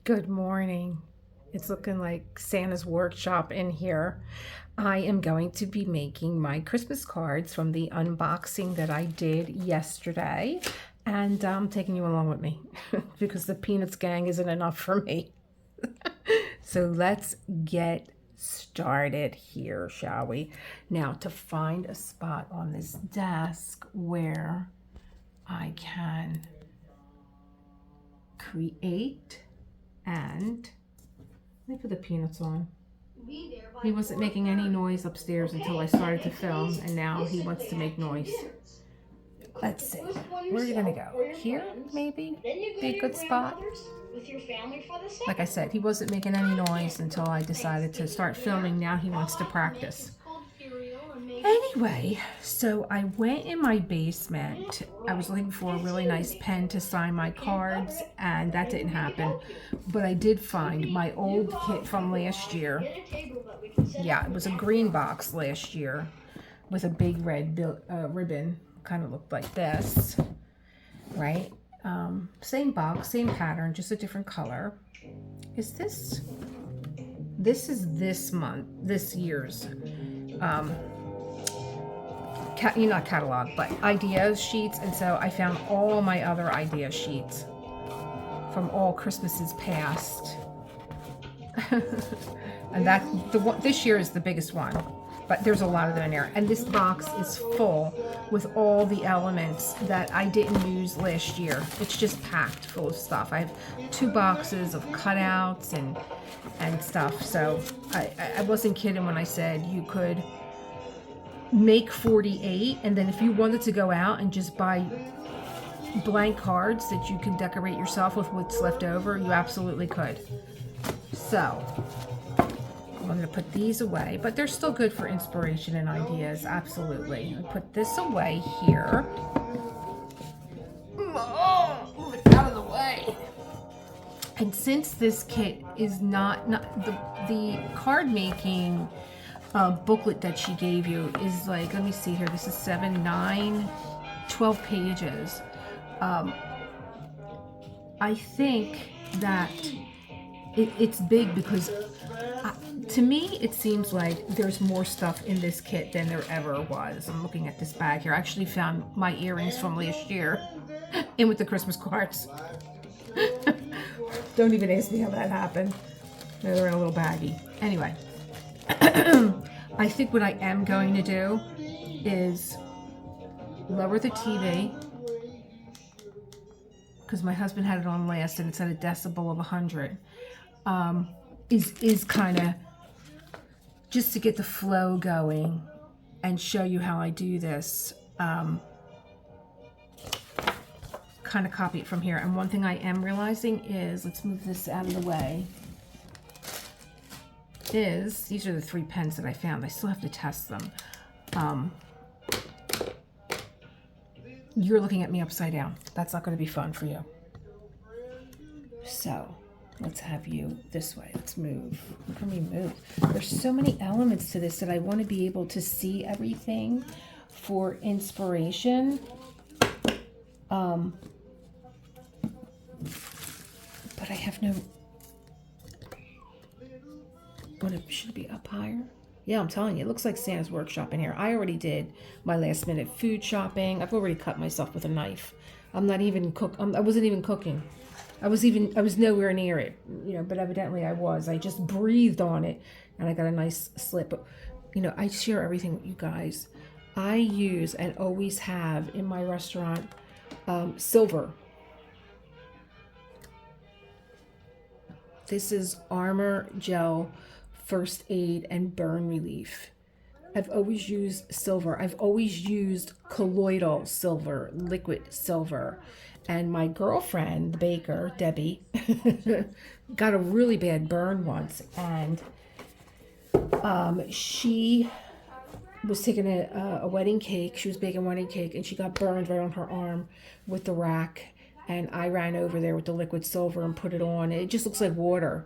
Good morning. It's looking like Santa's workshop in here. I am going to be making my Christmas cards from the unboxing that I did yesterday, and I'm taking you along with me because the Peanuts gang isn't enough for me. So let's get started here, shall we? Now, to find a spot on this desk where I can create and let me put the Peanuts on. He wasn't making any noise upstairs until I started to film, and now he wants to make noise. Let's see. Where are you gonna go? Here, maybe? Be a good spot. Like I said, he wasn't making any noise until I decided to start filming. Now he wants to practice. Anyway, so I went in my basement. I was looking for a really nice pen to sign my cards, and that didn't happen. But I did find my old kit from last year. Yeah, it was a green box last year with a big red ribbon. Kind of looked like this, right? Same box, same pattern, just a different color. Is this is this year's not catalog, but idea sheets. And so I found all my other idea sheets from all Christmases past. And this year is the biggest one, but there's a lot of them in there. And this box is full with all the elements that I didn't use last year. It's just packed full of stuff. I have 2 boxes of cutouts and stuff. So I wasn't kidding when I said you could make 48, and then if you wanted to go out and just buy blank cards that you can decorate yourself with what's left over, you absolutely could. So I'm going to put these away, but they're still good for inspiration and ideas. Absolutely. I put this away here. Oh, move it out of the way. And since this kit is not the card making booklet that she gave you is like, let me see here, this is 7, 9, 12 pages. I think that it's big because to me it seems like there's more stuff in this kit than there ever was. I'm looking at this bag here. I actually found my earrings from last year in with the Christmas cards. Don't even ask me how that happened. They're in a little baggie. Anyway. I think what I am going to do is lower the TV because my husband had it on last and it's at a decibel of 100. Is kind of just to get the flow going and show you how I do this. Kind of copy it from here. And one thing I am realizing is, let's move this out of the way. These are the 3 pens that I found. I still have to test them. You're looking at me upside down. That's not going to be fun for you. So let's have you this way. Let's move. Look at me move. There's so many elements to this that I want to be able to see everything for inspiration. But I have no... But it should be up higher. Yeah, I'm telling you, it looks like Santa's workshop in here. I already did my last minute food shopping. I've already cut myself with a knife. I'm not even I wasn't even cooking. I was nowhere near it, but evidently I was. I just breathed on it and I got a nice slip. But, I share everything with you guys. I use and always have in my restaurant silver. This is Armor Gel First Aid and Burn Relief. I've always used silver. I've always used colloidal silver, liquid silver. And my girlfriend, the baker, Debbie, got a really bad burn once. And she was taking a wedding cake. She was baking a wedding cake and she got burned right on her arm with the rack. And I ran over there with the liquid silver and put it on. It just looks like water.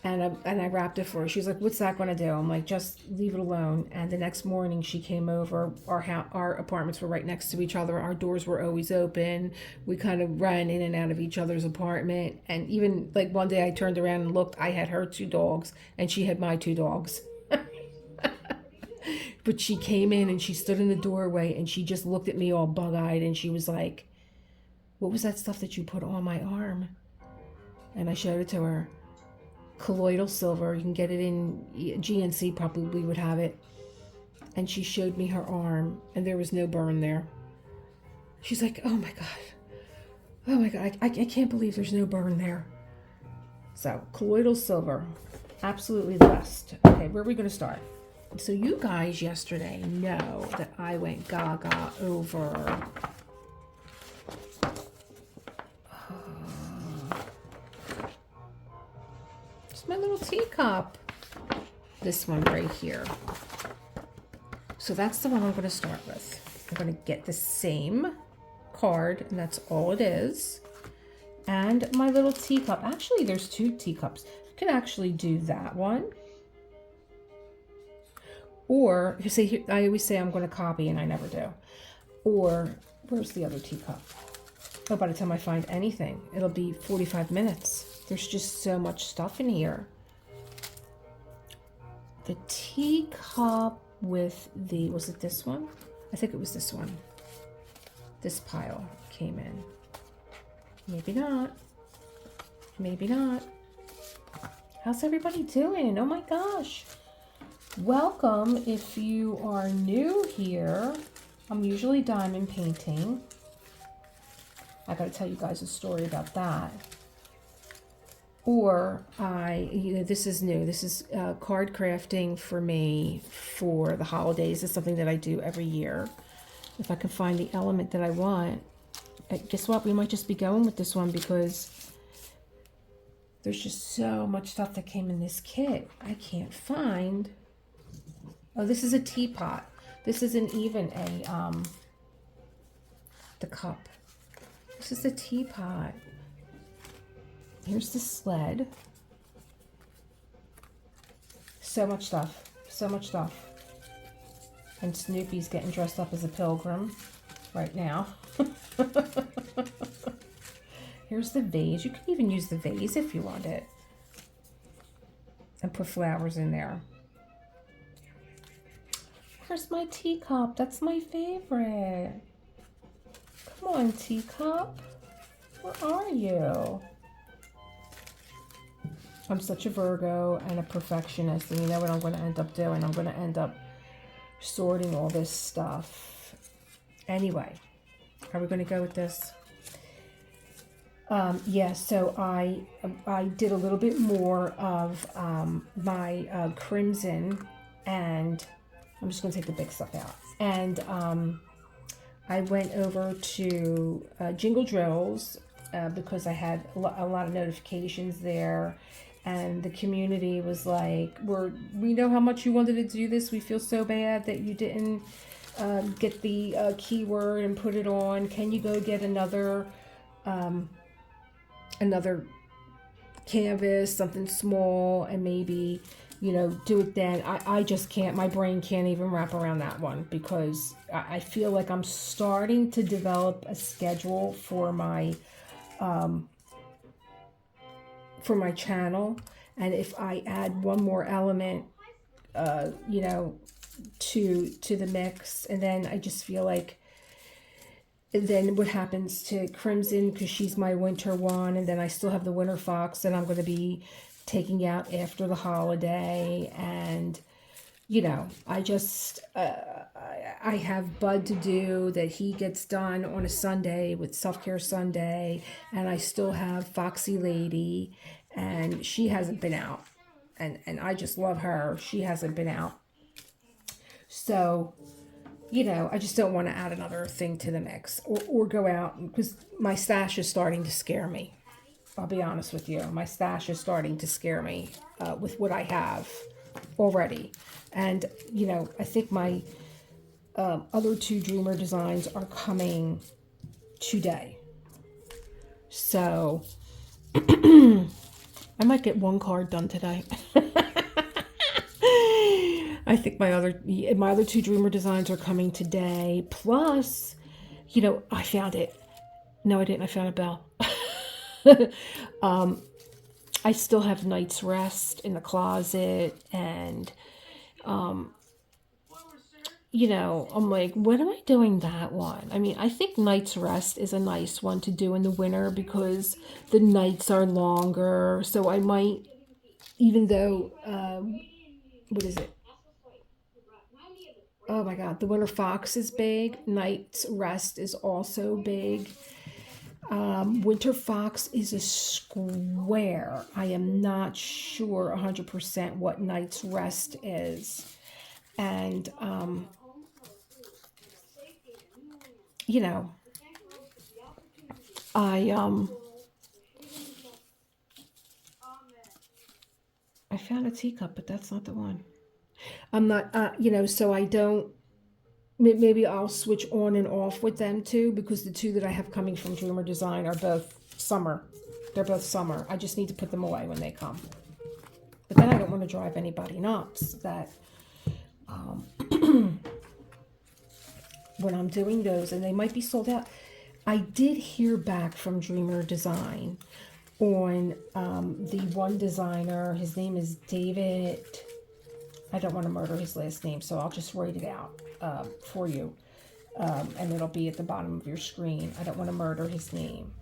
and I wrapped it for her. She's like, "What's that going to do?" I'm like, "Just leave it alone." And the next morning she came over. Our apartments were right next to each other. Our doors were always open. We kind of ran in and out of each other's apartment. And even like one day I turned around and looked, I had her 2 dogs and she had my 2 dogs. But she came in and she stood in the doorway and she just looked at me all bug-eyed and she was like, "What was that stuff that you put on my arm?" And I showed it to her. Colloidal silver. You can get it in GNC, probably would have it. And she showed me her arm and there was no burn there. She's like, "Oh my God, I can't believe there's no burn there." So colloidal silver, absolutely the best. Okay, where are we going to start? So you guys yesterday know that I went gaga over my little teacup. This one right here. So that's the one I'm going to start with. I'm going to get the same card, and that's all it is. And my little teacup. Actually, there's 2 teacups. You can actually do that one. Or, you see, I always say I'm going to copy, and I never do. Or, where's the other teacup? Oh, by the time I find anything, it'll be 45 minutes. There's just so much stuff in here. The teacup with the, was it this one? I think it was this one. This pile came in. Maybe not. Maybe not. How's everybody doing? Oh my gosh. Welcome if you are new here. I'm usually diamond painting. I gotta tell you guys a story about that. Or this is new. This is card crafting for me for the holidays. It's something that I do every year. If I can find the element that I want. Guess what? We might just be going with this one because there's just so much stuff that came in this kit. I can't find. Oh, this is a teapot. This isn't even the cup. This is the teapot. Here's the sled. So much stuff. So much stuff. And Snoopy's getting dressed up as a pilgrim right now. Here's the vase. You can even use the vase if you want it. And put flowers in there. Where's my teacup? That's my favorite. Come on, teacup. Where are you? I'm such a Virgo and a perfectionist, and you know what I'm going to end up doing? I'm going to end up sorting all this stuff. Anyway, are we going to go with this? Yeah, so I did a little bit more of my crimson, and I'm just going to take the big stuff out. And I went over to Jingle Drills because I had a lot of notifications there. And the community was like, we know how much you wanted to do this. We feel so bad that you didn't get the keyword and put it on. Can you go get another canvas, something small, and maybe, do it then. I just can't. My brain can't even wrap around that one because I feel like I'm starting to develop a schedule for my channel, and if I add one more element to the mix, and then I just feel like, and then what happens to Crimson, because she's my winter one, and then I still have the Winter Fox that I'm going to be taking out after the holiday, and I just I have Bud to do that he gets done on a Sunday with Self-Care Sunday, and I still have Foxy Lady, and she hasn't been out, and I just love her. She hasn't been out, so I just don't want to add another thing to the mix or go out, because my stash is starting to scare me. I'll be honest with you, my stash is starting to scare me with what I have already. And I think my other 2 Dreamer designs are coming today. So I might get one card done today. I think my other two dreamer designs are coming today. Plus, I found it. No, I didn't. I found a bell. I still have Night's Rest in the closet, and I'm like, when am I doing that one? I mean, I think Night's Rest is a nice one to do in the winter because the nights are longer. So I might, even though, what is it? Oh my God, the Winter Fox is big. Night's Rest is also big. Winter Fox is a square. I am not sure 100% what Night's Rest is. And, I found a teacup, but that's not the one. I'm not, so I don't. Maybe I'll switch on and off with them too, because the two that I have coming from Dreamer Design are both summer. They're both summer. I just need to put them away when they come. But then I don't want to drive anybody nuts that when I'm doing those, and they might be sold out. I did hear back from Dreamer Design on the one designer. His name is David. I don't want to murder his last name, so I'll just write it out for you. And it'll be at the bottom of your screen. I don't want to murder his name.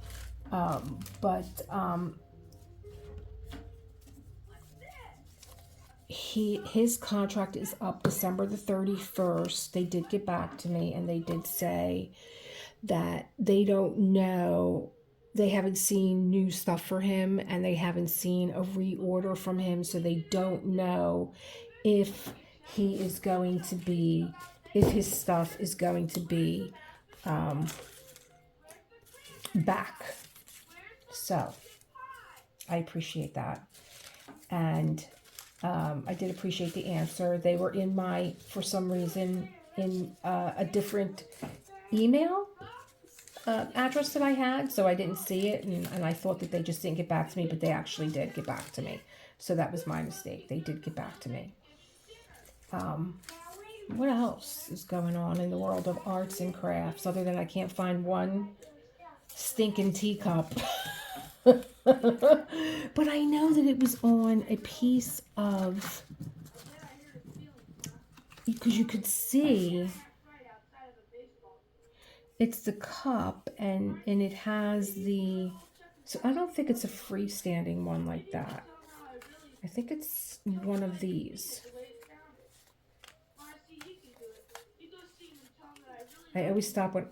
But his contract is up December the 31st. They did get back to me, and they did say that they don't know. They haven't seen new stuff for him, and they haven't seen a reorder from him, so they don't know if he is going to be, if his stuff is going to be back. So I appreciate that. And I did appreciate the answer. They were in my, for some reason, in a different email address that I had, so I didn't see it, and I thought that they just didn't get back to me, but they actually did get back to me. So that was my mistake. They did get back to me. What else is going on in the world of arts and crafts other than I can't find one stinking teacup? But I know that it was on a piece of, because you could see it's the cup, and it has the, so I don't think it's a freestanding one like that. I think it's one of these. I always stop when,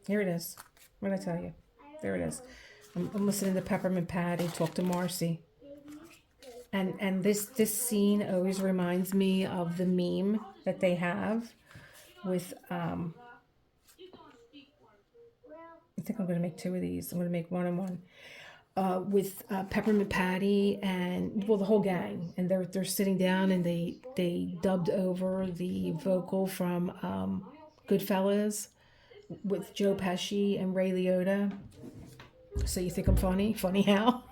here it is. What did I tell you? There it is. I'm listening to Peppermint Patty talk to Marcy. And this scene always reminds me of the meme that they have with, I think I'm going to make two of these. I'm going to make one and one. With Peppermint Patty and, well, the whole gang, and they're sitting down, and they dubbed over the vocal from Goodfellas with Joe Pesci and Ray Liotta. So you think I'm funny? Funny how?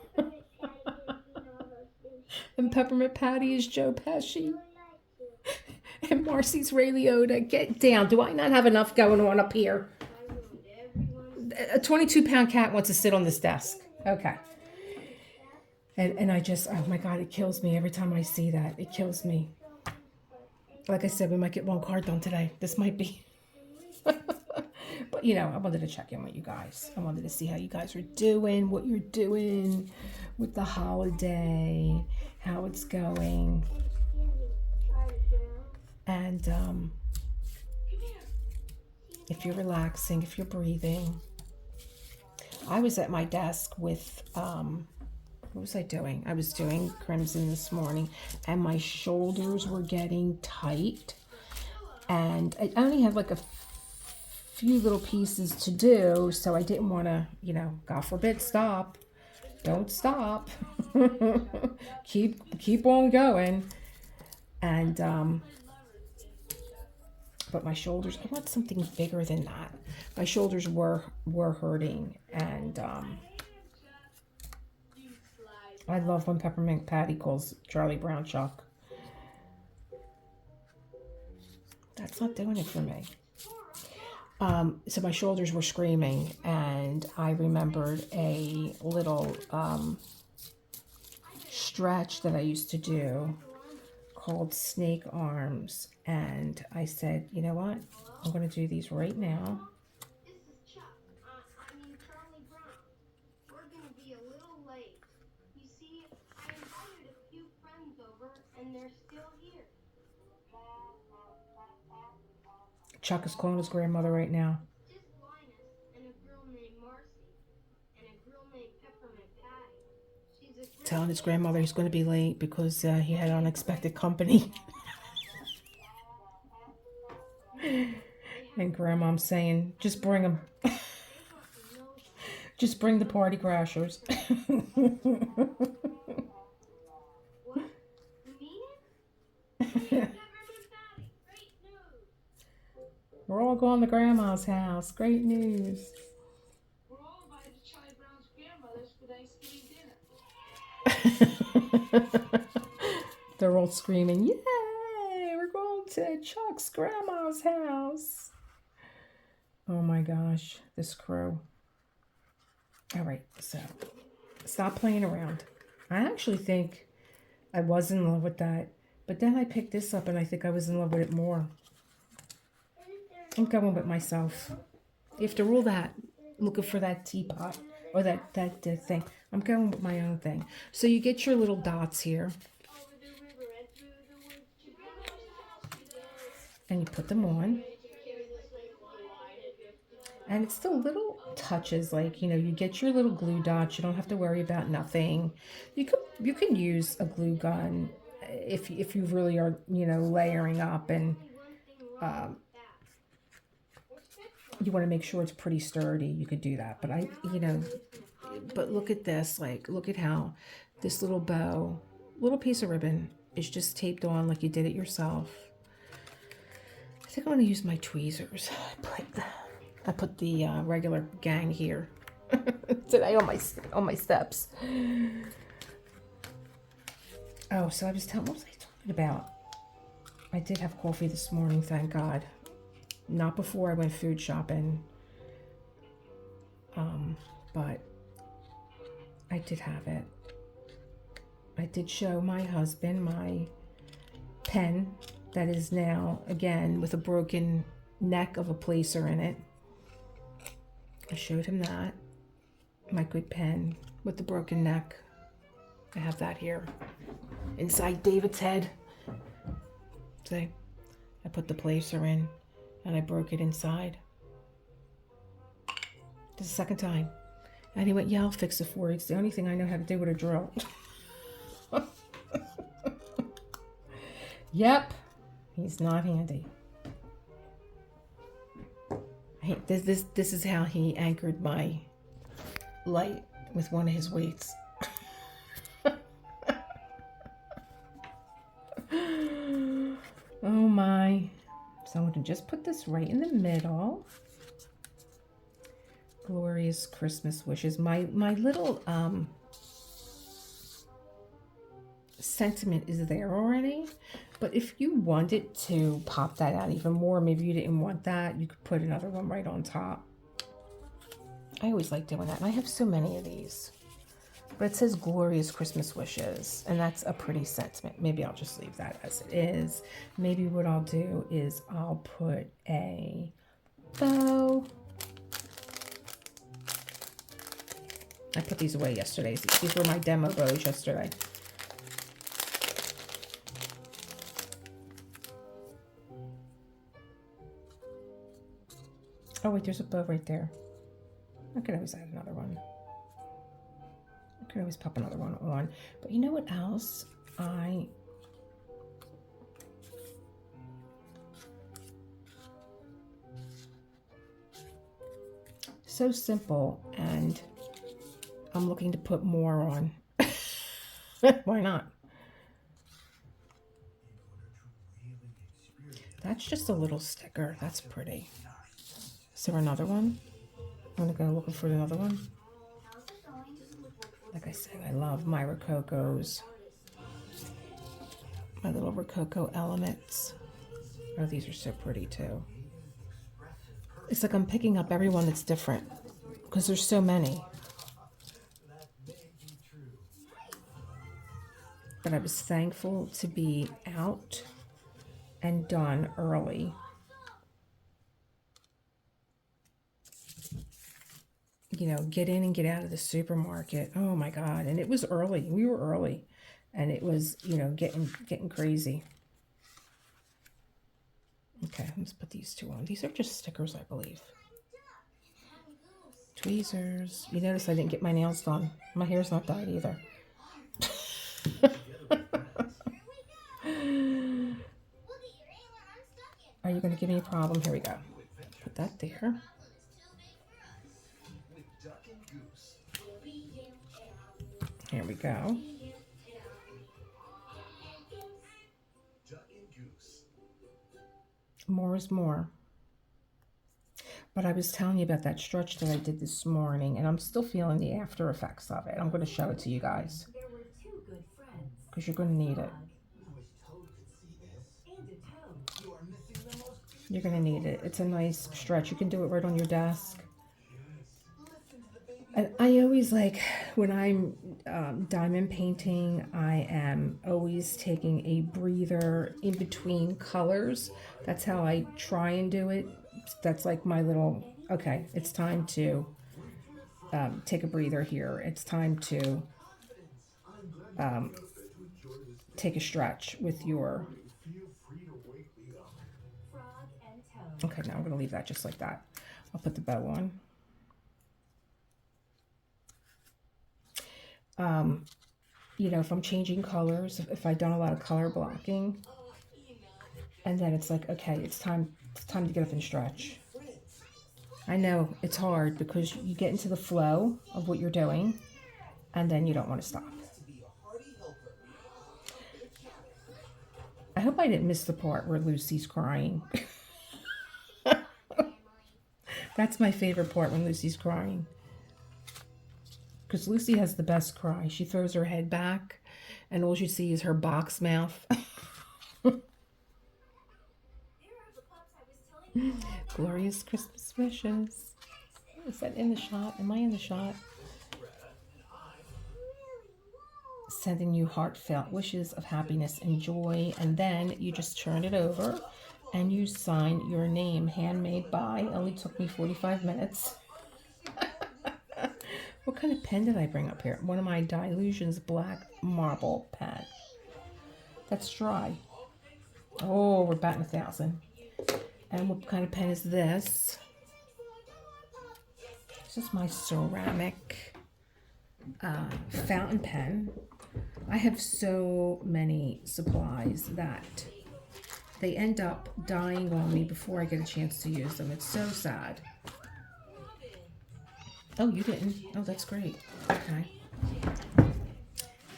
And Peppermint Patty is Joe Pesci. And Marcy's Ray Liotta. Get down. Do I not have enough going on up here? A 22-pound cat wants to sit on this desk. Okay. And I just, oh my God, it kills me every time I see that. It kills me. Like I said, we might get one card done today. This might be. But, I wanted to check in with you guys. I wanted to see how you guys are doing, what you're doing with the holiday, how it's going. And if you're relaxing, if you're breathing. I was at my desk with, what was I doing? I was doing Crimson this morning, and my shoulders were getting tight. And I only had like a few little pieces to do, so I didn't want to, God forbid, stop. Don't stop. keep on going. And but my shoulders, I want something bigger than that. My shoulders were hurting, and I love when Peppermint Patty calls Charlie Brown Chuck. That's not doing it for me. So my shoulders were screaming, and I remembered a little stretch that I used to do called snake arms, and I said, you know what? I'm going to do these right now. This is Chuck. Charlie Brown. We're gonna be a little late. You see, I invited a few friends over, and they're still here. Chuck is calling his grandmother right now. Just Linus and a girl named Marcy, and a girl named Peppermint Patty. She's a Telling his grandmother he's going to be late because he had unexpected company. And Grandma's saying, just bring them. Just bring the party crashers. What? You mean it? Peppermint Patty, great news. We're all going to Grandma's house. Great news. We're all invited to Charlie Brown's grandmother's for Thanksgiving dinner. They're all screaming, yay! We're going to Chuck's grandma's house. Oh my gosh, this crew. All right, so stop playing around. I actually think I was in love with that, but then I picked this up and I think I was in love with it more. I'm going with myself. After all that, looking for that teapot or that thing, I'm going with my own thing. So you get your little dots here, and you put them on. And it's still little touches, like, you know, you get your little glue dots. You don't have to worry about nothing. You can use a glue gun if you really are, you know, layering up, and you want to make sure it's pretty sturdy. You could do that, but but look at this. Like, look at how this little bow, little piece of ribbon is just taped on like you did it yourself. I think I'm going to use my tweezers. I put the regular gang here today on my steps. Oh, so what was I talking about? I did have coffee this morning, thank God. Not before I went food shopping. But I did have it. I did show my husband my pen that is now, again, with a broken neck of a placer in it. I showed him that. My good pen with the broken neck. I have that here. Inside David's head. See? I put the placer in and I broke it inside. This is the second time. And he went, yeah, I'll fix it for you. It's the only thing I know how to do with a drill. Yep. He's not handy. This is how he anchored my light with one of his weights. Oh my. So I'm going to just put this right in the middle. Glorious Christmas wishes. My little sentiment is there already. But if you wanted to pop that out even more, maybe you didn't want that, you could put another one right on top. I always like doing that. And I have so many of these. But it says Glorious Christmas Wishes. And that's a pretty sentiment. Maybe I'll just leave that as it is. Maybe what I'll do is I'll put a bow. I put these away yesterday. These were my demo bows yesterday. Oh wait, there's a bow right there. I could always add another one. I could always pop another one on. But you know what else? So simple, and I'm looking to put more on. Why not? That's just a little sticker. That's pretty. Is there another one? I'm gonna go looking for another one. Like I said, I love my Rococos. My little Rococo elements. Oh, these are so pretty too. It's like I'm picking up everyone that's different because there's so many. But I was thankful to be out and done early. You know, get in and get out of the supermarket. Oh my God. And it was early. We were early. And it was, you know, getting crazy. Okay, let's put these two on. These are just stickers, I believe. Tweezers. You notice I didn't get my nails done. My hair's not dyed either. Are you going to give me a problem? Here we go. Put that there. Here we go. More is more. But I was telling you about that stretch that I did this morning, and I'm still feeling the after effects of it. I'm going to show it to you guys because you're going to need it. You're going to need it. It's a nice stretch. You can do it right on your desk. And I always like, when I'm diamond painting, I am always taking a breather in between colors. That's how I try and do it. That's like my little, okay, it's time to take a breather here. It's time to take a stretch with your, okay, now I'm going to leave that just like that. I'll put the bow on. You know, if I'm changing colors, if I've done a lot of color blocking, and then it's like, okay, it's time to get up and stretch. I know it's hard because you get into the flow of what you're doing, and then you don't want to stop. I hope I didn't miss the part where Lucy's crying. That's my favorite part, when Lucy's crying. Because Lucy has the best cry. She throws her head back, and all you see is her box mouth. Glorious Christmas wishes. Is that in the shot? Am I in the shot? Sending you heartfelt wishes of happiness and joy. And then you just turn it over and you sign your name. Handmade by. Only took me 45 minutes. What kind of pen did I bring up here? One of my Dilutions black marble pen. That's dry. Oh, we're batting 1,000. And what kind of pen is this? This is my ceramic fountain pen. I have so many supplies that they end up dying on me before I get a chance to use them. It's so sad. Oh, you didn't? Oh, that's great. Okay.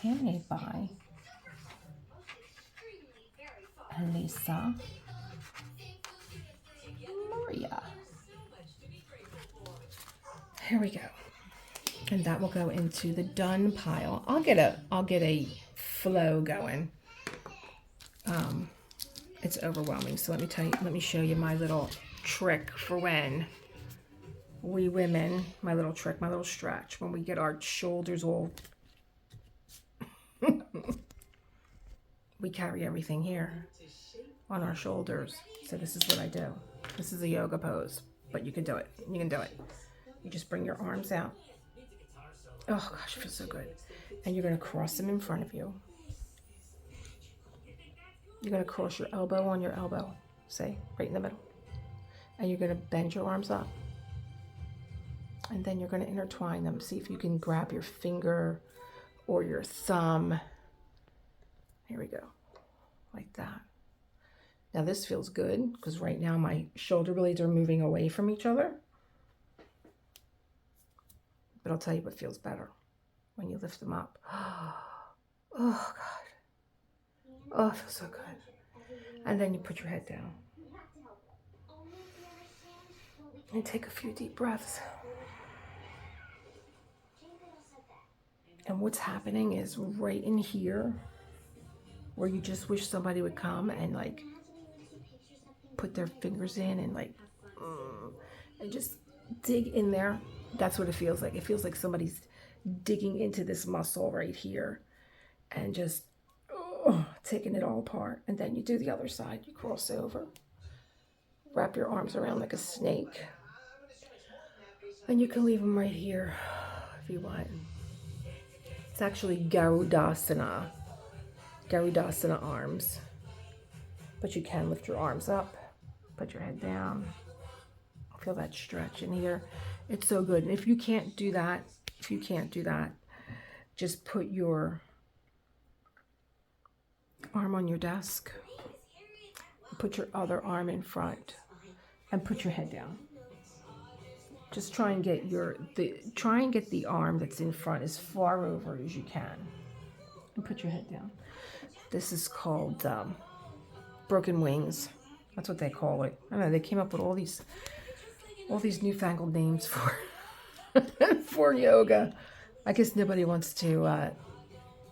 Handmade by Lisa Maria. Here we go. And that will go into the done pile. I'll get a flow going. It's overwhelming. So let me show you my little trick for when we women, my little trick, my little stretch, when we get our shoulders all, we carry everything here on our shoulders. So this is what I do. This is a yoga pose, but you can do it. You can do it. You just bring your arms out. Oh gosh, it feels so good. And you're going to cross them in front of you. You're going to cross your elbow on your elbow, say, right in the middle. And you're going to bend your arms up. And then you're going to intertwine them. See if you can grab your finger or your thumb. Here we go. Like that. Now this feels good because right now my shoulder blades are moving away from each other. But I'll tell you what feels better when you lift them up. Oh, God. Oh, it feels so good. And then you put your head down. And take a few deep breaths. And what's happening is right in here, where you just wish somebody would come and like put their fingers in and like, and just dig in there. That's what it feels like. It feels like somebody's digging into this muscle right here and just taking it all apart. And then you do the other side. You cross over, wrap your arms around like a snake, and you can leave them right here if you want. It's actually Garudasana arms. But you can lift your arms up, put your head down, feel that stretch in here. It's so good. And if you can't do that, just put your arm on your desk, put your other arm in front, and put your head down. Just try and get the arm that's in front as far over as you can, and put your head down. This is called broken wings. That's what they call it. I don't know. They came up with all these newfangled names for for yoga. I guess nobody wants to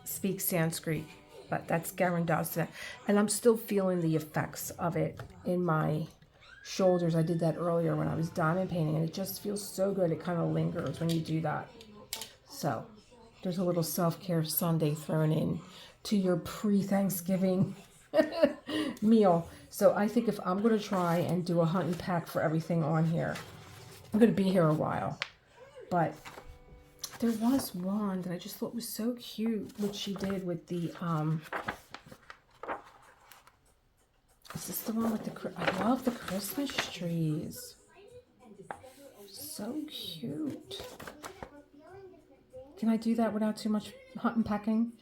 speak Sanskrit, but that's Garudasana, and I'm still feeling the effects of it in my shoulders. I did that earlier when I was diamond painting, and it just feels so good. It kind of lingers when you do that. So there's a little self-care Sunday thrown in to your pre-Thanksgiving meal. So I think if I'm going to try and do a hunt and pack for everything on here, I'm going to be here a while. But there was one that I just thought was so cute, what she did with the is this the one with the, I love the Christmas trees. So cute. Can I do that without too much hunt and packing?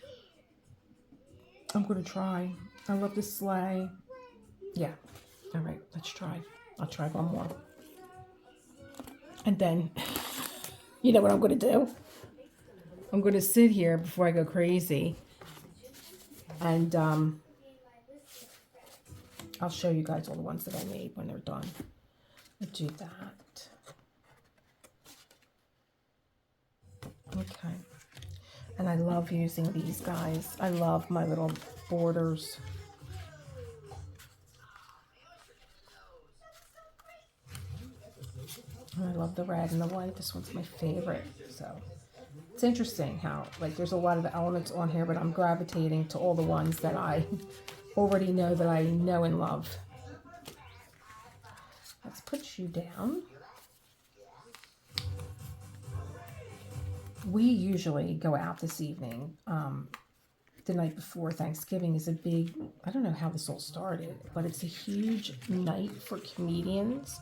I'm going to try. I love the sleigh. Yeah. All right, let's try. I'll try one more. And then, you know what I'm going to do? I'm going to sit here before I go crazy. And I'll show you guys all the ones that I made when they're done. I'll do that. Okay. And I love using these guys. I love my little borders. And I love the red and the white. This one's my favorite. So it's interesting how, like, there's a lot of elements on here, but I'm gravitating to all the ones that I already know, that I know and love. Let's put you down. We usually go out this evening. The night before Thanksgiving is a big, I don't know how this all started, but it's a huge night for comedians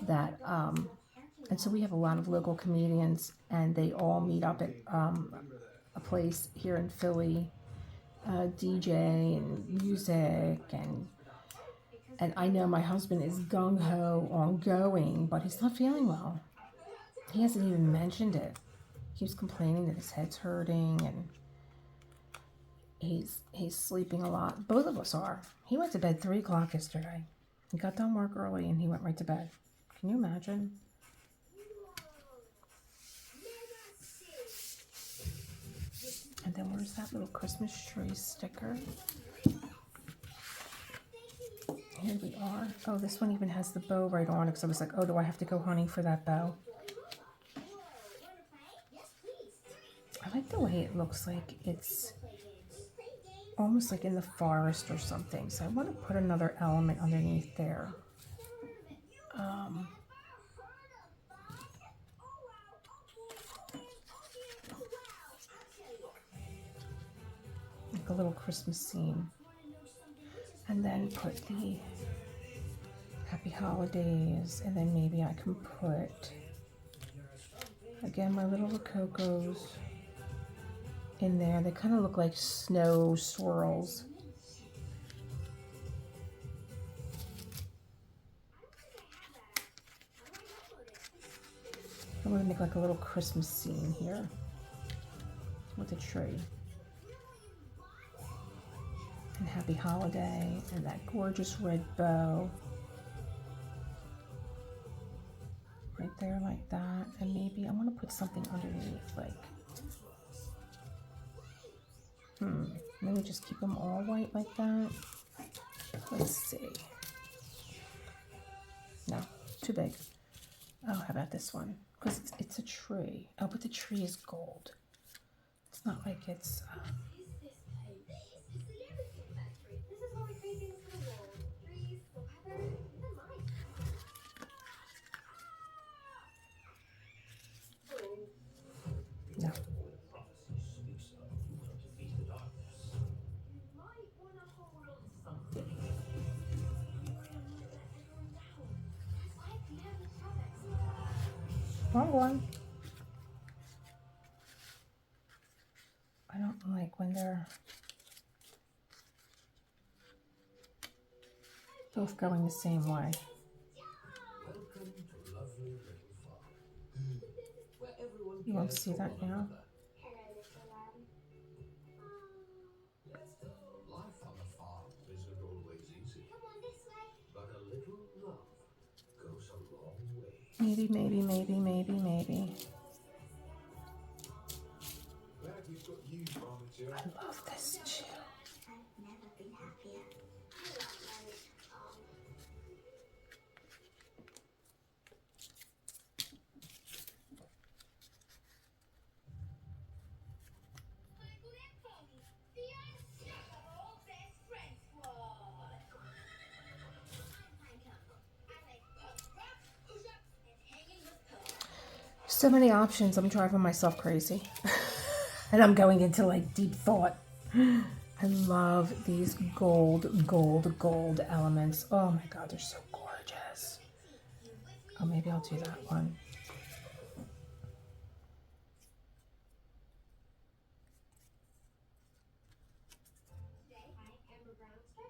that, and so we have a lot of local comedians, and they all meet up at a place here in Philly, DJ and music, and I know my husband is gung-ho on going, but he's not feeling well. He hasn't even mentioned it. He keeps complaining that his head's hurting, and he's sleeping a lot. Both of us are. He went to bed 3 o'clock yesterday. He got done work early, and he went right to bed. Can you imagine? And then where's that little Christmas tree sticker? Here we are. Oh, this one even has the bow right on it, because I was like, oh, do I have to go hunting for that bow? I like the way it looks like it's almost like in the forest or something. So I want to put another element underneath there. Like a little Christmas scene. And then put the Happy Holidays, and then maybe I can put, again, my little Rococo's in there. They kind of look like snow swirls. I want to make like a little Christmas scene here with a tree. And Happy Holiday, and that gorgeous red bow. Right there like that. And maybe I want to put something underneath, like Maybe just keep them all white like that. Let's see. No, too big. Oh, how about this one? Because it's a tree. Oh, but the tree is gold. It's not like it's... No. Wrong one. I don't like when they're both going the same way. You won't see that now. Life on the farm isn't always easy. Come on this way. But a little love goes a long way. Maybe, maybe, maybe, maybe, maybe. Glad we've got you, Mama Jill. I love this too. I've never been happier. So many options. I'm driving myself crazy. And I'm going into like deep thought. I love these gold elements. Oh my God, they're so gorgeous. Oh, maybe I'll do that one.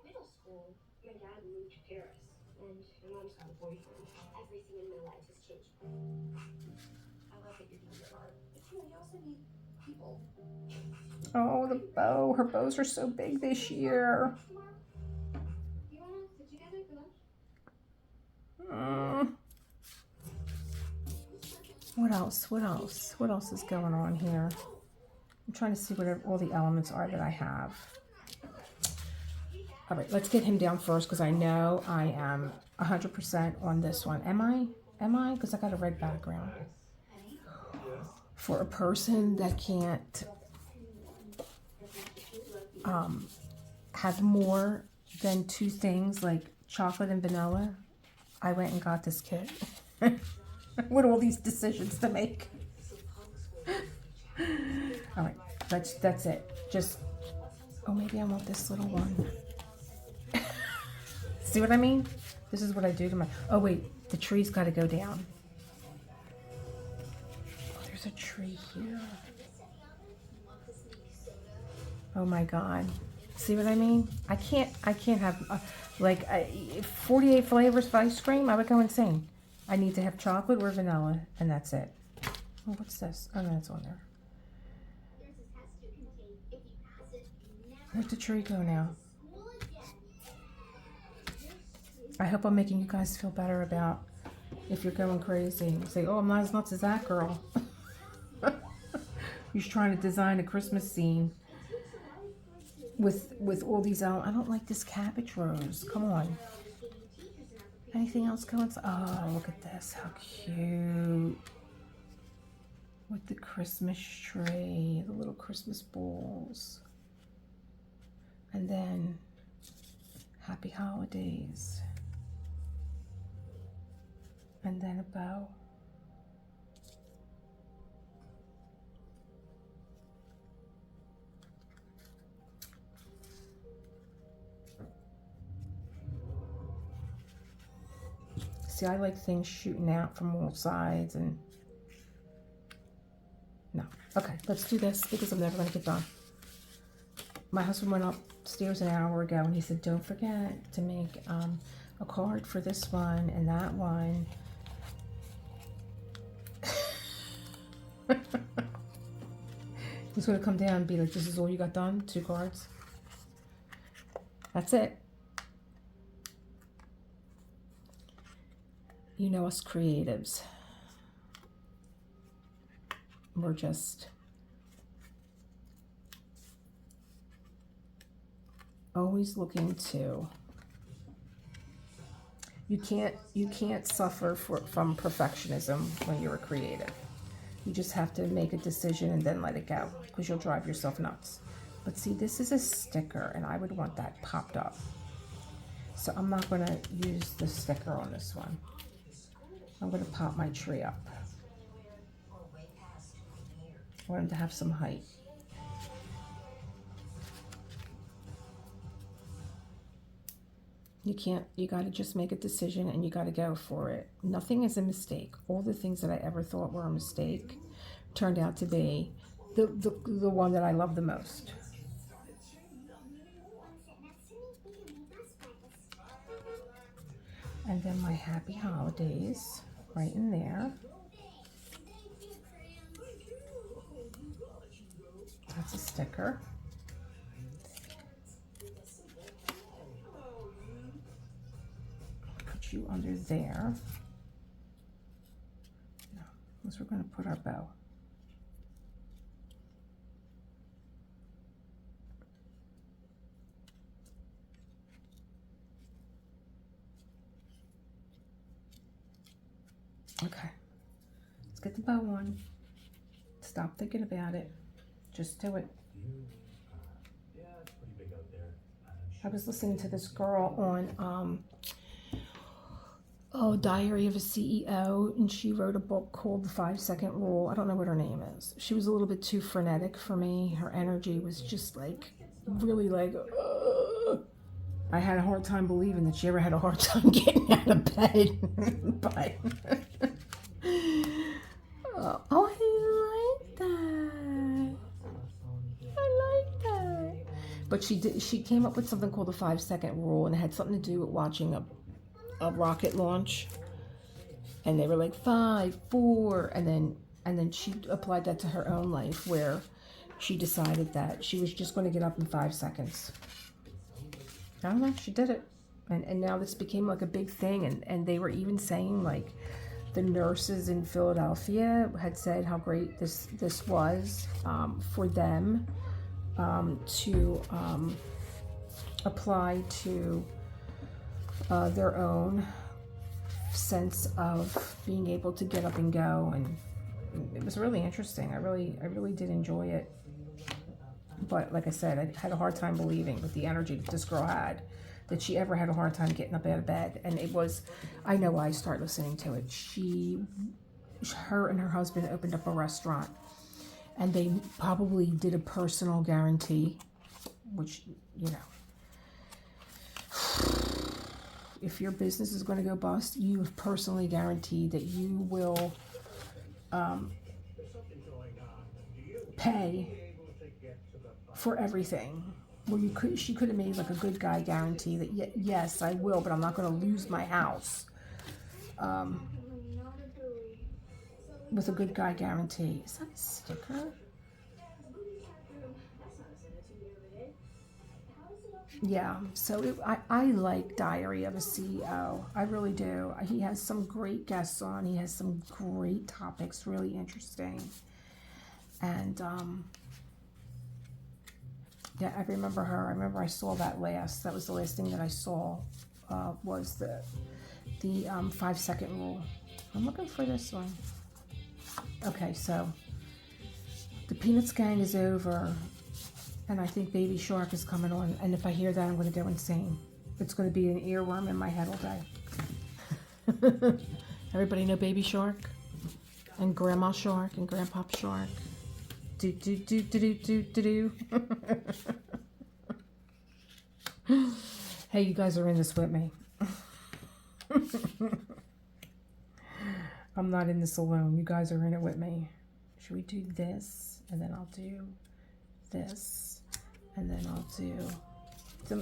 Middle school, my dad moved to Paris, and my mom's got a boyfriend. Everything in my life has changed. I love that you're doing your art, but you also need people. Oh, the bow. Her bows are so big this year. You wanna sit together for lunch? What else? What else? What else is going on here? I'm trying to see what all the elements are that I have. All right, let's get him down first because I know I am 100% on this one. Am I? Am I? Because I got a red background. For a person that can't have more than two things like chocolate and vanilla, I went and got this kit with all these decisions to make. All right, that's it. Just, oh, maybe I want this little one. See what I mean? This is what I do to my, oh wait, the tree's got to go down. Oh, there's a tree here. Oh my God. See what I mean? I can't have like 48 flavors of ice cream. I would go insane. I need to have chocolate or vanilla, and that's it. Oh, what's this? Oh, no, it's on there. Where'd the tree go now? I hope I'm making you guys feel better about if you're going crazy. Say, oh, I'm not as nuts as that girl. Who's trying to design a Christmas scene with all these out. I don't like this cabbage rose. Come on. Anything else going? Oh, look at this. How cute. With the Christmas tree, the little Christmas balls. And then happy holidays. And then a bow. See, I like things shooting out from all sides and no. Okay, let's do this because I'm never going to get done. My husband went upstairs an hour ago and he said, don't forget to make a card for this one and that one. He's going to come down and be like, this is all you got done? 2 cards? That's it. You know us creatives. We're just always looking to, you can't suffer from perfectionism when you're a creative. You just have to make a decision and then let it go, because you'll drive yourself nuts. But see, this is a sticker, and I would want that popped up. So I'm not going to use the sticker on this one. I'm going to pop my tree up. I want him to have some height. You got to just make a decision, and you got to go for it. Nothing is a mistake. All the things that I ever thought were a mistake turned out to be the one that I love the most. And then my happy holidays right in there. That's a sticker. Put you under there. No, because we're going to put our bow. Okay, let's get the bow on. Stop thinking about it. Just do it. I was listening to this girl on Diary of a CEO, and she wrote a book called The 5-Second Rule. I don't know what her name is. She was a little bit too frenetic for me. Her energy was just like, really like, I had a hard time believing that she ever had a hard time getting out of bed. But, oh, I like that. I like that. But she came up with something called the 5-second rule, and it had something to do with watching a rocket launch. And they were like 5, 4, and then she applied that to her own life, where she decided that she was just going to get up in 5 seconds. I don't know, she did it. And now this became like a big thing, and they were even saying, like, the nurses in Philadelphia had said how great this was for them to apply to their own sense of being able to get up and go. And it was really interesting. I really did enjoy it. But like I said, I had a hard time believing, with the energy that this girl had, that she ever had a hard time getting up out of bed. And it was, I know why I started listening to it. Her and her husband opened up a restaurant, and they probably did a personal guarantee, which, you know, if your business is going to go bust, you have personally guaranteed that you will pay for everything. Well, she could have made like a good guy guarantee that yes, I will, but I'm not going to lose my house. With a good guy guarantee. Is that a sticker? Yeah, so I like Diary of a CEO. I really do. He has some great guests on. He has some great topics, really interesting. And yeah, I remember her. I remember I saw that last. That was the last thing that I saw, was the 5-second rule. I'm looking for this one. Okay, so the Peanuts gang is over, and I think Baby Shark is coming on. And if I hear that, I'm going to go insane. It's going to be an earworm in my head all day. Everybody know Baby Shark? And Grandma Shark and Grandpa Shark? Do do do do do do do. Hey, you guys are in this with me. I'm not in this alone. You guys are in it with me. Should we do this? And then I'll do this. And then I'll do... So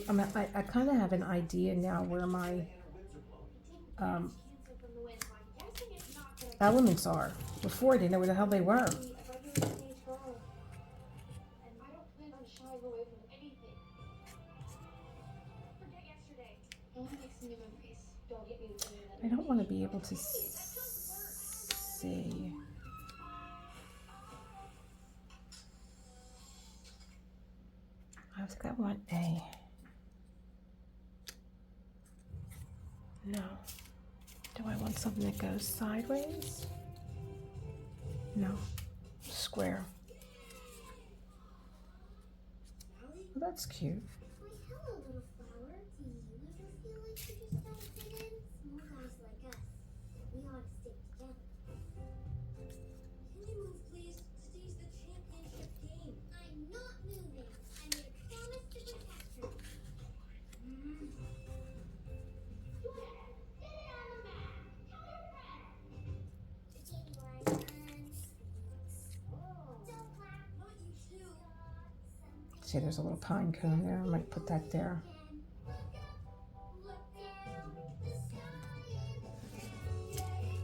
I kind of have an idea now where my elements are. Before I didn't know where the hell they were. I don't want to be able to see. I think I want a... No. Do I want something that goes sideways? No. Square. Well, that's cute. Why, hello, little flower. Do you ever feel like you just don't fit in? Small guys like us, we ought to stick together. Can you move, please? Today's the championship game. I'm not moving. I made a promise to protect her. Go ahead. Get it on the mat. Tell your friends. January 1. Don't laugh. Not you too. See, there's a little pine cone there. I might put that there.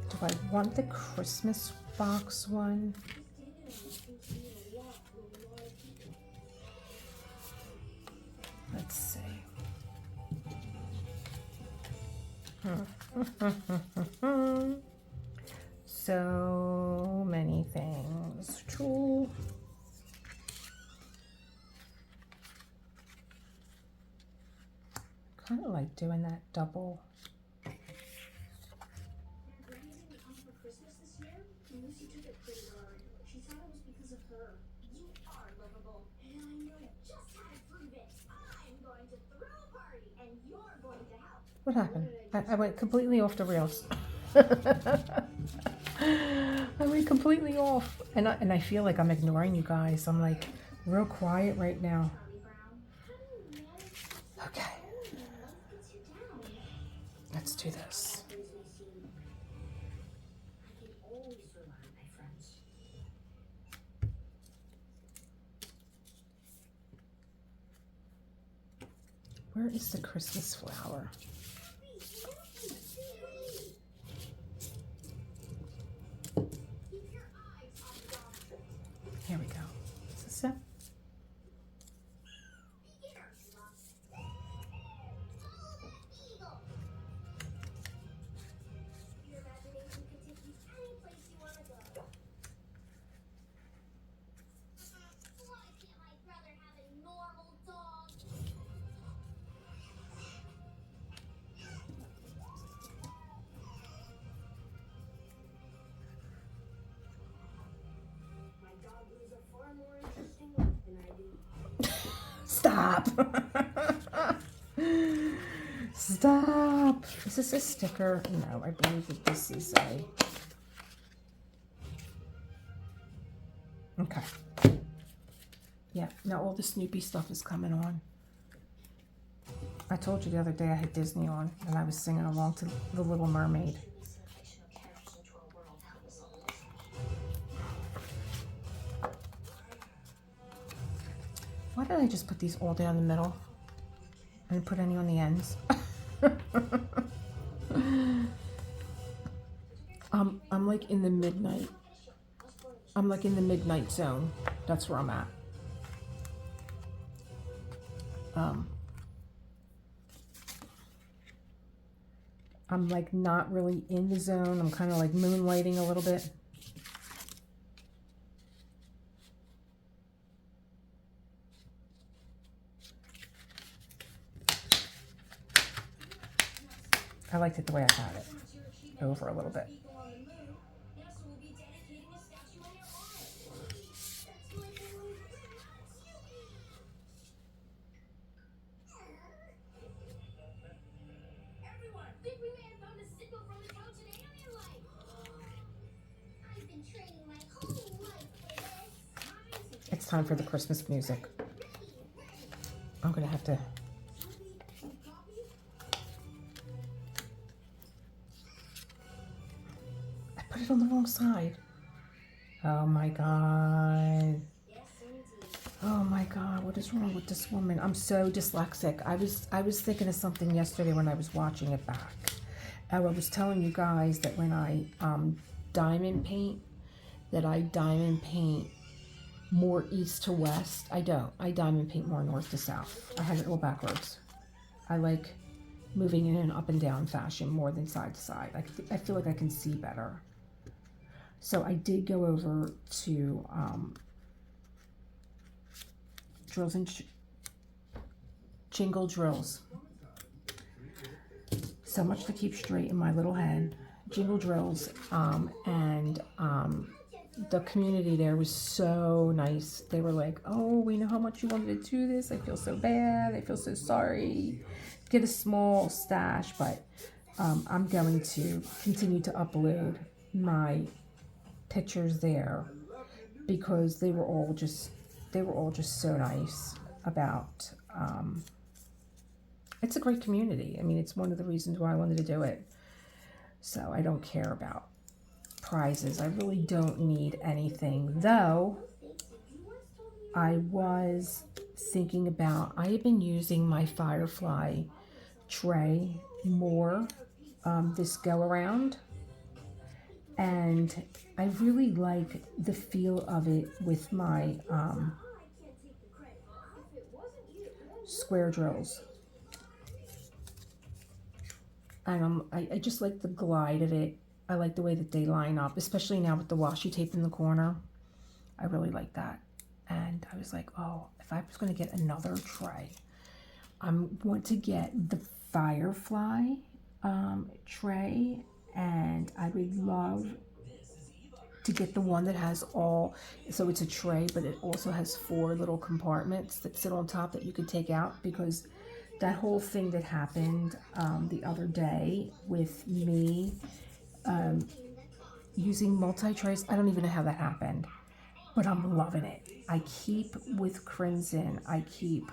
Do I want the Christmas box one? Let's see. So many things. True. Kind of like doing that double. Your granny didn't come for Christmas this year? Lucy took it pretty hard. She thought it was because of her. You are lovable. And I know just how to prove it. I'm going to throw a party, and you're going to help. What happened? I went completely off the rails. I went completely off. And I feel like I'm ignoring you guys. I'm like real quiet right now. Charlie Brown. How do you manage to keep Okay. going when life gets you down? Let's do this. I can always rely on my friends. Where is the Christmas flower? Keep your eyes on the dog. Here we go. Is this it? Your imagination can take you any place you want to go. Why can't my brother have a normal dog? My dog is a far more interesting life than I do. Stop. Stop. Is this a sticker? No, I believe that this is a... Okay. Yeah, now all the Snoopy stuff is coming on. I told you the other day I had Disney on and I was singing along to The Little Mermaid. Why did I just put these all down the middle? I didn't put any on the ends. I'm like in the midnight. I'm like in the midnight zone. That's where I'm at. I'm like not really in the zone. I'm kind of like moonlighting a little bit. I liked it the way I had it. Over a little bit. Everyone, think we may have found a signal from the couch and alien life. I've been training my whole life for this. It's time for the Christmas music. I'm gonna have to... I put it on the wrong side. Oh my God. Oh my God, what is wrong with this woman? I'm so dyslexic. I was thinking of something yesterday when I was watching it back. I was telling you guys that when I diamond paint, that I diamond paint more east to west. I don't. I diamond paint more north to south. I had it all backwards. I like moving in an up and down fashion more than side to side. I feel like I can see better. So I did go over to Drills and Jingle Drills. so much to keep straight in my little head. Jingle drills, and the community there was so nice. They were like, oh, we know how much you wanted to do this. I feel so bad. I feel so sorry. Get a small stash, but I'm going to continue to upload my pictures there because they were all just so nice about it's a great community. I mean, it's one of the reasons why I wanted to do it. So I don't care about prizes. I really don't need anything, though. I was thinking about, I have been using my Firefly tray more this go around, and I really like the feel of it with my square drills. And I just like the glide of it. I like the way that they line up, especially now with the washi tape in the corner. I really like that. And I was like, oh, if I was going to get another tray, I want to get the Firefly tray, and I would love to get the one that has all, so it's a tray, but it also has 4 little compartments that sit on top that you could take out, because that whole thing that happened the other day with me using multi-trays, I don't even know how that happened, but I'm loving it. I keep with Crimson, I keep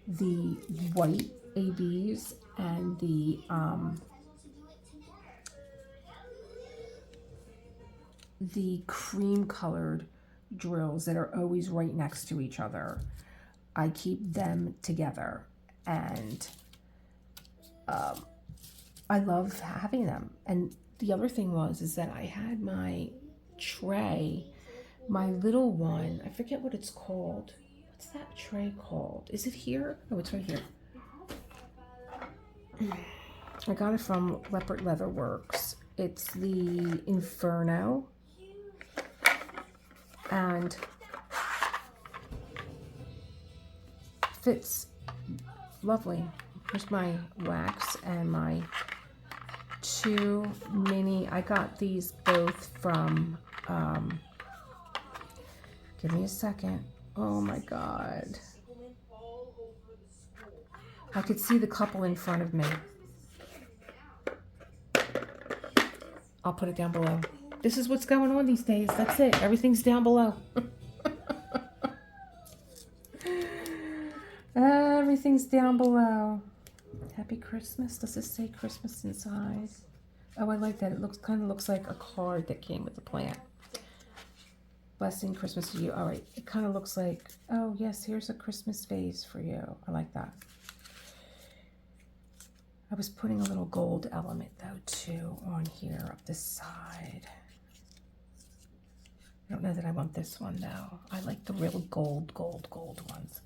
the white ABs and the cream colored drills that are always right next to each other. I keep them together, and I love having them. And the other thing is that I had my tray, my little one, I forget what it's called. What's that tray called? Is it here? Oh, it's right here. I got it from Leopard Leather Works. It's the Inferno, and fits lovely. Here's my wax and my 2 mini. I got these both from, give me a second. Oh my God. I could see the couple in front of me. I'll put it down below. This is what's going on these days. That's it. Everything's down below. Everything's down below. Happy Christmas. Does this say Christmas inside? Oh, I like that. It kind of looks like a card that came with the plant. Blessing Christmas to you. All right. It kind of looks like, oh yes, here's a Christmas vase for you. I like that. I was putting a little gold element though too on here up this side. I don't know that I want this one though. I like the real gold ones.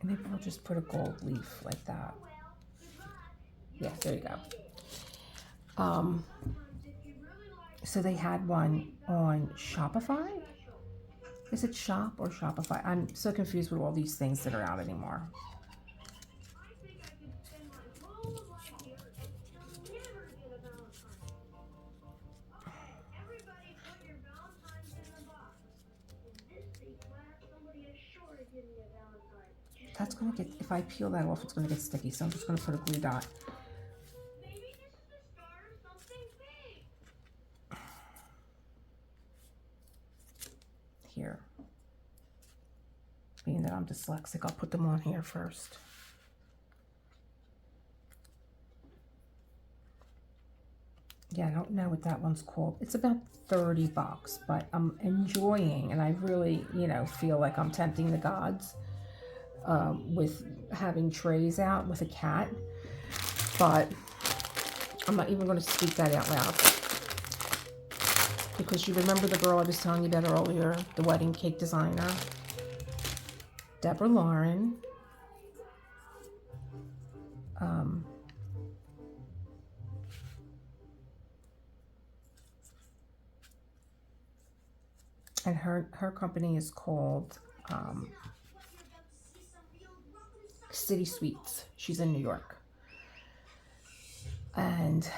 And maybe I'll just put a gold leaf like that. Yeah, there you go. So they had one on Shopify. Is it Shop or Shopify? I'm so confused with all these things that are out anymore. That's gonna get, if I peel that off, it's gonna get sticky. So I'm just gonna put a glue dot. Here. Being that I'm dyslexic, I'll put them on here first. Yeah, I don't know what that one's called. It's about $30, but I'm enjoying, and I really, feel like I'm tempting the gods with having trays out with a cat, but I'm not even going to speak that out loud, because you remember the girl I was telling you about earlier, the wedding cake designer, Deborah Lauren. And her company is called City Sweets. She's in New York. And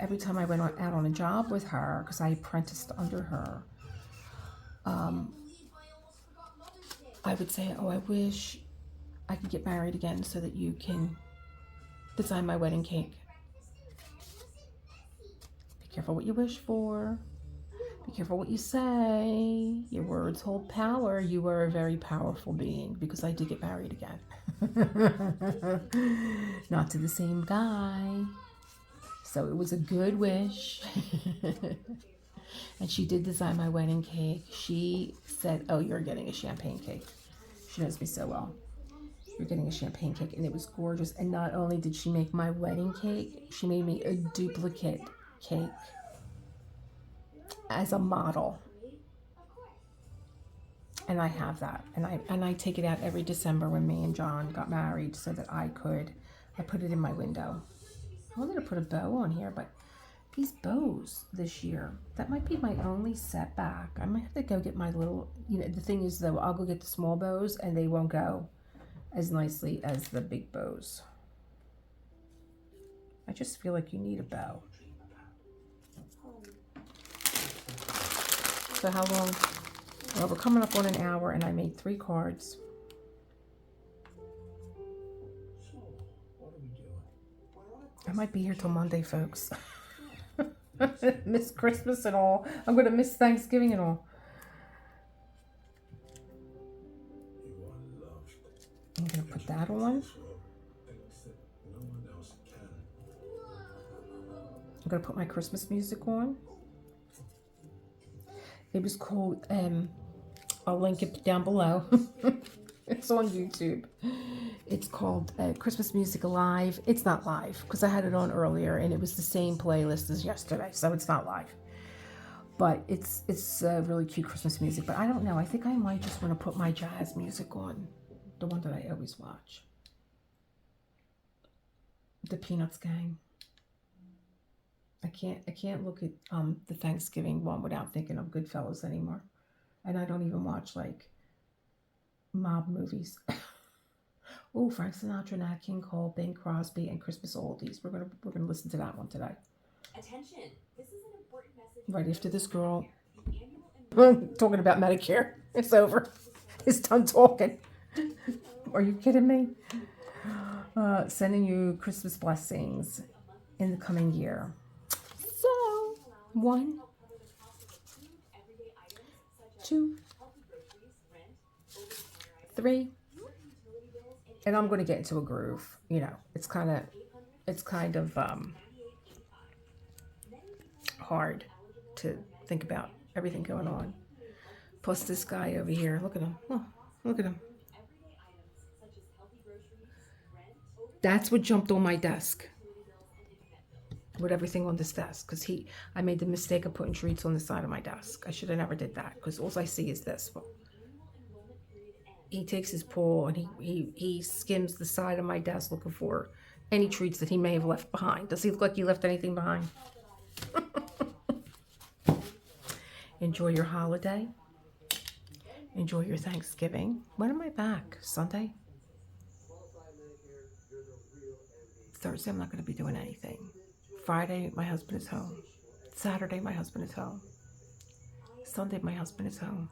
every time I went out on a job with her, because I apprenticed under her, I would say, oh, I wish I could get married again so that you can design my wedding cake. Be careful what you wish for. Be careful what you say. Your words hold power. You are a very powerful being, because I did get married again. Not to the same guy. So it was a good wish. And she did design my wedding cake. She said, oh, you're getting a champagne cake. She knows me so well. You're getting a champagne cake. And it was gorgeous. And not only did she make my wedding cake, she made me a duplicate cake as a model. And I have that. And I take it out every December when me and John got married so that I put it in my window. I wanted to put a bow on here, but these bows this year, that might be my only setback. I might have to go get my little, the thing is though, I'll go get the small bows and they won't go as nicely as the big bows. I just feel like you need a bow. So how long? Well, we're coming up on an hour and I made 3 cards. I might be here till Monday, folks. Miss Christmas and all. I'm going to miss Thanksgiving and all. I'm going to put that on. I'm going to put my Christmas music on. It was called, I'll link it down below. It's on YouTube. It's called Christmas Music Live. It's not live because I had it on earlier and it was the same playlist as yesterday, so it's not live. But it's really cute Christmas music. But I don't know. I think I might just want to put my jazz music on, the one that I always watch. The Peanuts Gang. I can't look at the Thanksgiving one without thinking of Goodfellas anymore, and I don't even watch like mob movies. Oh, Frank Sinatra, Nat King Cole, Bing Crosby, and Christmas oldies. We're gonna listen to that one today. Attention! This is an important message. Right after this girl talking about Medicare. It's over. It's done talking. Are you kidding me? Sending you Christmas blessings in the coming year. So, 1, 2, 3. And I'm going to get into a groove. It's kind of hard to think about everything going on. Plus this guy over here, look at him. Oh, look at him. That's what jumped on my desk with everything on this desk, because I made the mistake of putting treats on the side of my desk. I should have never did that, because all I see is this. Well, he takes his paw and he skims the side of my desk looking for any treats that he may have left behind. Does he look like he left anything behind? Enjoy your holiday. Enjoy your Thanksgiving. When am I back? Sunday? Thursday, I'm not going to be doing anything. Friday, my husband is home. Saturday, my husband is home. Sunday, my husband is home.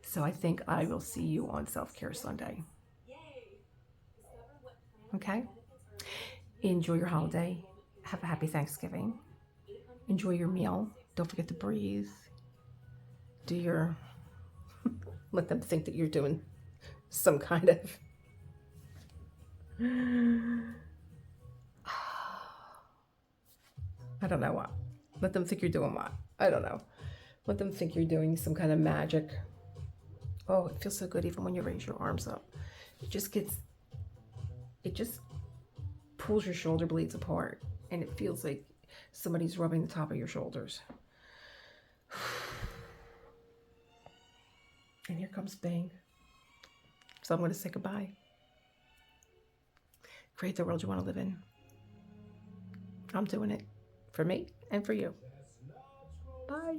So I think I will see you on Self-Care Sunday. Okay? Enjoy your holiday. Have a happy Thanksgiving. Enjoy your meal. Don't forget to breathe. Do your... Let them think that you're doing some kind of... I don't know what. Let them think you're doing what. I don't know. Let them think you're doing some kind of magic. Oh, it feels so good even when you raise your arms up. It just pulls your shoulder blades apart, and it feels like somebody's rubbing the top of your shoulders. And here comes Bing. So I'm going to say goodbye. Create the world you want to live in. I'm doing it for me and for you. Bye.